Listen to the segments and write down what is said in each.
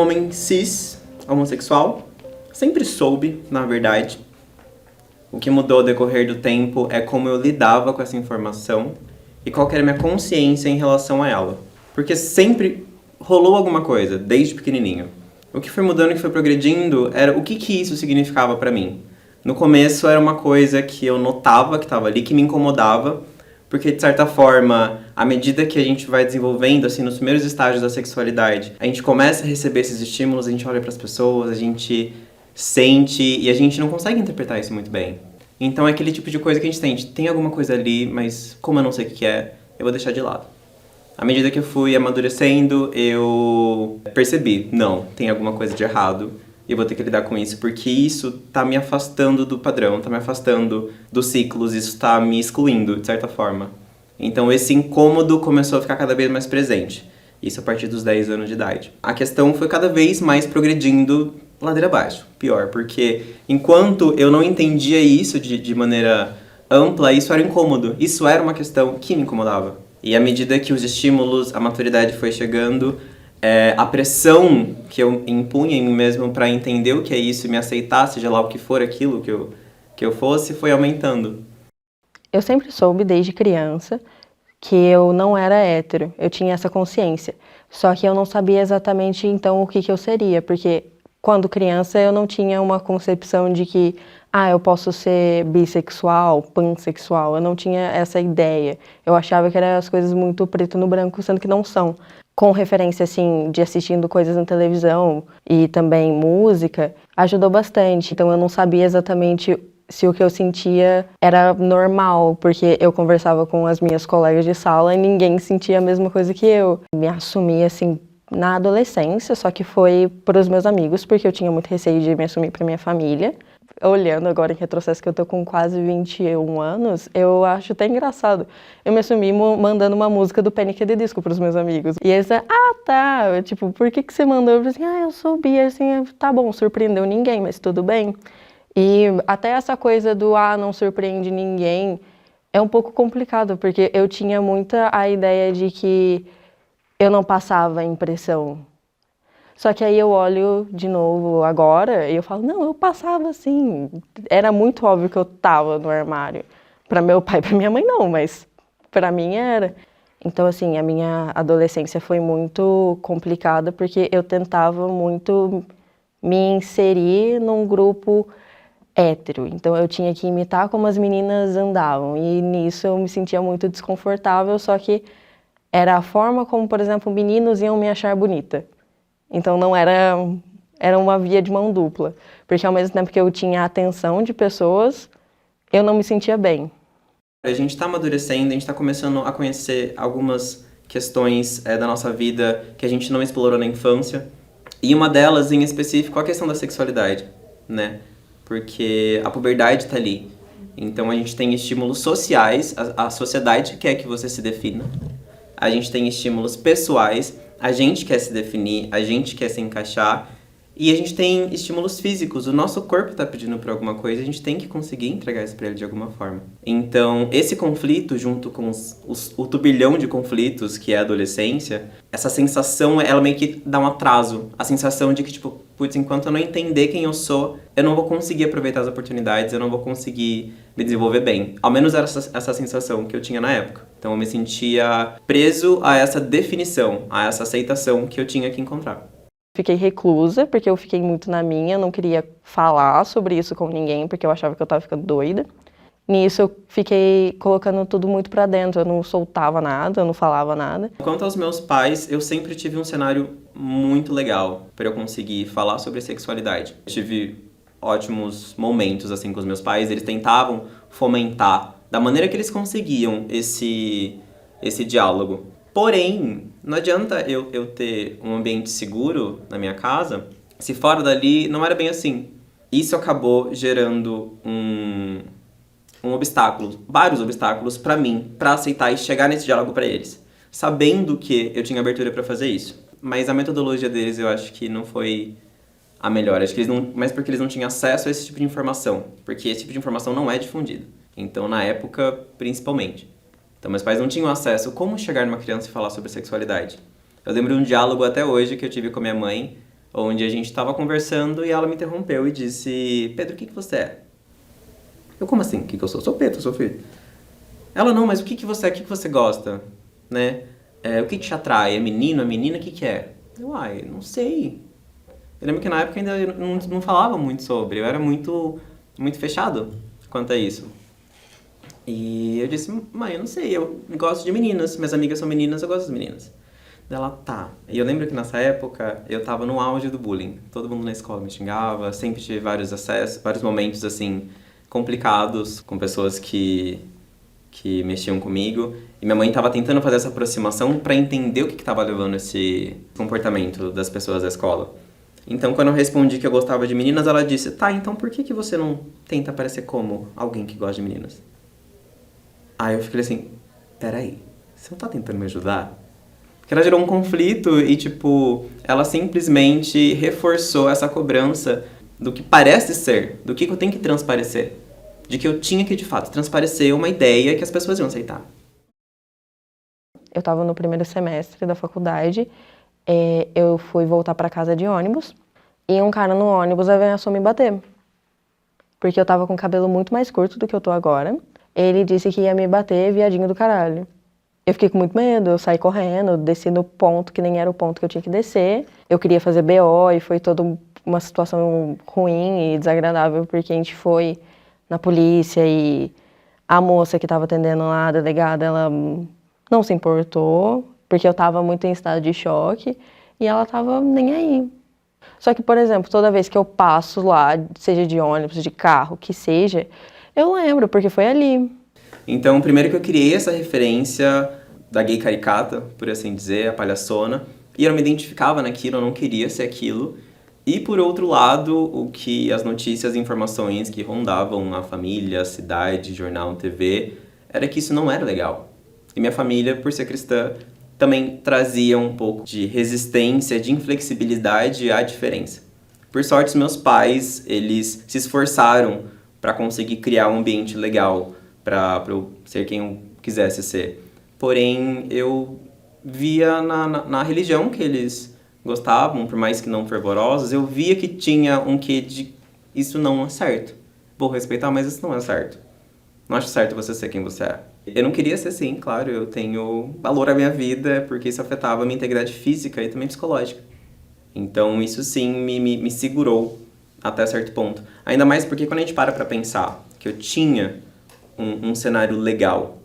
homem cis, homossexual, sempre soube, na verdade. O que mudou ao decorrer do tempo é como eu lidava com essa informação e qual que era a minha consciência em relação a ela. Porque sempre rolou alguma coisa, desde pequenininho. O que foi mudando e foi progredindo era o que isso significava pra mim. No começo era uma coisa que eu notava que estava ali, que me incomodava, porque de certa forma, à medida que a gente vai desenvolvendo, assim, nos primeiros estágios da sexualidade, a gente começa a receber esses estímulos, a gente olha pras pessoas, a gente sente e a gente não consegue interpretar isso muito bem. Então é aquele tipo de coisa que a gente sente, tem alguma coisa ali, mas como eu não sei o que é, eu vou deixar de lado. À medida que eu fui amadurecendo, eu percebi, não, tem alguma coisa de errado. E eu vou ter que lidar com isso, porque isso tá me afastando do padrão, tá me afastando dos ciclos, isso tá me excluindo, de certa forma. Então esse incômodo começou a ficar cada vez mais presente. Isso a partir dos 10 anos de idade. A questão foi cada vez mais progredindo ladeira abaixo. Pior, porque enquanto eu não entendia isso de maneira ampla, isso era incômodo. Isso era uma questão que me incomodava. E à medida que os estímulos, a maturidade foi chegando, a pressão que eu impunha em mim mesmo para entender o que é isso e me aceitar, seja lá o que for aquilo que eu fosse, foi aumentando. Eu sempre soube, desde criança, que eu não era hétero, eu tinha essa consciência. Só que eu não sabia exatamente, então, o que eu seria, porque quando criança eu não tinha uma concepção de que, eu posso ser bissexual, pansexual, eu não tinha essa ideia. Eu achava que eram as coisas muito preto no branco, sendo que não são. Com referência, assim, de assistindo coisas na televisão e também música, ajudou bastante. Então eu não sabia exatamente se o que eu sentia era normal, porque eu conversava com as minhas colegas de sala e ninguém sentia a mesma coisa que eu. Me assumi, assim, na adolescência, só que foi para os meus amigos, porque eu tinha muito receio de me assumir para minha família. Olhando agora em retrocesso, que eu tô com quase 21 anos, eu acho até engraçado. Eu me assumi mandando uma música do Panic! At the Disco pros meus amigos. E eles, tá, tipo, por que você mandou? Eu falei assim, eu sou bi, assim, tá bom, surpreendeu ninguém, mas tudo bem. E até essa coisa do, não surpreende ninguém, é um pouco complicado, porque eu tinha muita a ideia de que eu não passava impressão. Só que aí eu olho de novo agora e eu falo, não, eu passava assim. Era muito óbvio que eu tava no armário. Para meu pai e para minha mãe não, mas para mim era. Então, assim, a minha adolescência foi muito complicada porque eu tentava muito me inserir num grupo hétero. Então eu tinha que imitar como as meninas andavam e nisso eu me sentia muito desconfortável, só que era a forma como, por exemplo, meninos iam me achar bonita. Então não era uma via de mão dupla, porque ao mesmo tempo que eu tinha a atenção de pessoas, eu não me sentia bem. A gente está amadurecendo, a gente está começando a conhecer algumas questões da nossa vida que a gente não explorou na infância. E uma delas, em específico, a questão da sexualidade, né? Porque a puberdade está ali. Então a gente tem estímulos sociais, a sociedade quer que você se defina. A gente tem estímulos pessoais, a gente quer se definir, a gente quer se encaixar. E a gente tem estímulos físicos, o nosso corpo está pedindo por alguma coisa, a gente tem que conseguir entregar isso para ele de alguma forma. Então, esse conflito, junto com o turbilhão de conflitos que é a adolescência, essa sensação, ela meio que dá um atraso. A sensação de que, tipo, putz, enquanto eu não entender quem eu sou, eu não vou conseguir aproveitar as oportunidades, eu não vou conseguir me desenvolver bem. Ao menos era essa sensação que eu tinha na época. Então, eu me sentia preso a essa definição, a essa aceitação que eu tinha que encontrar. Fiquei reclusa, porque eu fiquei muito na minha, eu não queria falar sobre isso com ninguém, porque eu achava que eu estava ficando doida. Nisso eu fiquei colocando tudo muito pra dentro, eu não soltava nada, eu não falava nada. Quanto aos meus pais, eu sempre tive um cenário muito legal para eu conseguir falar sobre sexualidade. Eu tive ótimos momentos assim com os meus pais, eles tentavam fomentar da maneira que eles conseguiam esse diálogo. Porém, não adianta eu ter um ambiente seguro na minha casa se fora dali não era bem assim. Isso acabou gerando um obstáculo, vários obstáculos para mim, para aceitar e chegar nesse diálogo para eles, sabendo que eu tinha abertura para fazer isso. Mas a metodologia deles eu acho que não foi a melhor, acho que eles não, mas porque eles não tinham acesso a esse tipo de informação, porque esse tipo de informação não é difundido. Então, na época, principalmente. Então, meus pais não tinham acesso a como chegar numa criança e falar sobre sexualidade. Eu lembro de um diálogo até hoje que eu tive com a minha mãe, onde a gente estava conversando e ela me interrompeu e disse: Pedro, o que você é? Eu, como assim? O que eu sou? Sou Pedro, sou filho. Ela, não, mas o que você é? O que você gosta? Né? O que te atrai? É menino, é menina? O que é? Eu, não sei. Eu lembro que na época ainda eu não falava muito sobre, eu era muito fechado quanto a isso. E eu disse: mãe, eu não sei, eu gosto de meninas, minhas amigas são meninas, eu gosto das meninas. Ela, tá. E eu lembro que nessa época eu tava no auge do bullying. Todo mundo na escola me xingava, sempre tive vários acessos, vários momentos, assim, complicados com pessoas que mexiam comigo. E minha mãe tava tentando fazer essa aproximação pra entender o que tava levando esse comportamento das pessoas da escola. Então, quando eu respondi que eu gostava de meninas, ela disse: tá, então por que você não tenta parecer como alguém que gosta de meninas? Aí eu fiquei assim: peraí, você não tá tentando me ajudar? Porque ela gerou um conflito e, tipo, ela simplesmente reforçou essa cobrança do que parece ser, do que eu tenho que transparecer. De que eu tinha que, de fato, transparecer uma ideia que as pessoas iam aceitar. Eu estava no primeiro semestre da faculdade, eu fui voltar para casa de ônibus e um cara no ônibus ameaçou me bater. Porque eu tava com o cabelo muito mais curto do que eu tô agora. Ele disse que ia me bater, viadinho do caralho. Eu fiquei com muito medo, eu saí correndo, desci no ponto que nem era o ponto que eu tinha que descer. Eu queria fazer BO e foi toda uma situação ruim e desagradável, porque a gente foi na polícia e a moça que estava atendendo lá, a delegada, ela não se importou, porque eu estava muito em estado de choque e ela estava nem aí. Só que, por exemplo, toda vez que eu passo lá, seja de ônibus, de carro, que seja, eu lembro, porque foi ali. Então, primeiro que eu criei essa referência da gay caricata, por assim dizer, a palhaçona, e eu não me identificava naquilo, eu não queria ser aquilo. E, por outro lado, o que as notícias e informações que rondavam a família, a cidade, jornal, TV, era que isso não era legal. E minha família, por ser cristã, também trazia um pouco de resistência, de inflexibilidade à diferença. Por sorte, os meus pais, eles se esforçaram para conseguir criar um ambiente legal para eu ser quem eu quisesse ser. Porém, eu via na religião que eles gostavam, por mais que não fervorosos, eu via que tinha um quê de isso não é certo. Vou respeitar, mas isso não é certo. Não acho certo você ser quem você é. Eu não queria ser assim, claro, eu tenho valor à minha vida, porque isso afetava a minha integridade física e também psicológica. Então, isso sim me segurou até certo ponto. Ainda mais porque quando a gente para pra pensar que eu tinha um cenário legal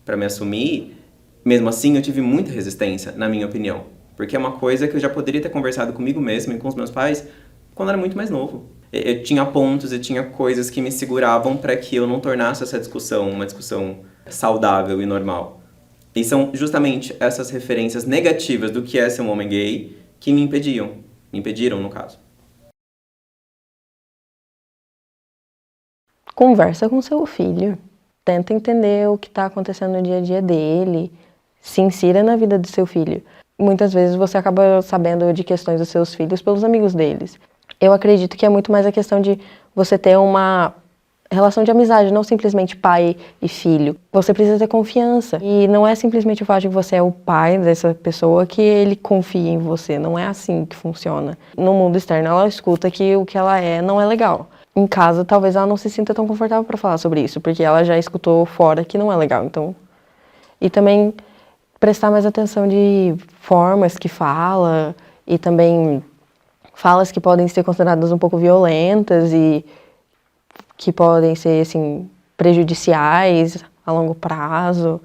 pra me assumir, mesmo assim eu tive muita resistência, na minha opinião. Porque é uma coisa que eu já poderia ter conversado comigo mesmo e com os meus pais quando eu era muito mais novo. Eu tinha pontos, eu tinha coisas que me seguravam para que eu não tornasse essa discussão uma discussão saudável e normal. E são justamente essas referências negativas do que é ser um homem gay que me impediram no caso. Conversa com seu filho, tenta entender o que está acontecendo no dia a dia dele, se insira na vida do seu filho. Muitas vezes você acaba sabendo de questões dos seus filhos pelos amigos deles. Eu acredito que é muito mais a questão de você ter uma relação de amizade, não simplesmente pai e filho. Você precisa ter confiança. E não é simplesmente o fato de que você é o pai dessa pessoa que ele confia em você. Não é assim que funciona. No mundo externo, ela escuta que o que ela é não é legal. Em casa, talvez ela não se sinta tão confortável para falar sobre isso, porque ela já escutou fora que não é legal. Então, e também prestar mais atenção de formas que fala e também falas que podem ser consideradas um pouco violentas e que podem ser, assim, prejudiciais a longo prazo.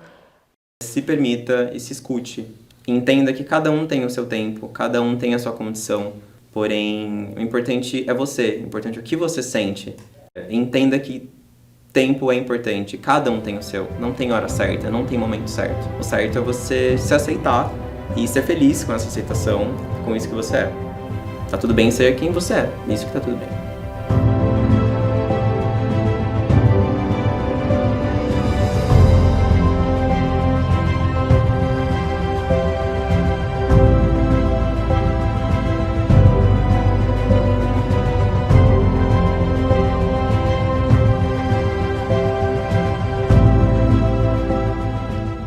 Se permita e se escute. Entenda que cada um tem o seu tempo, cada um tem a sua condição. Porém, o importante é você, o importante é o que você sente. Entenda que tempo é importante, cada um tem o seu. Não tem hora certa, não tem momento certo. O certo é você se aceitar e ser feliz com essa aceitação, com isso que você é. Tá tudo bem ser quem você é, isso que tá tudo bem.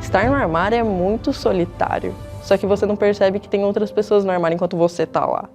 Estar no armário é muito solitário, só que você não percebe que tem outras pessoas no armário enquanto você tá lá.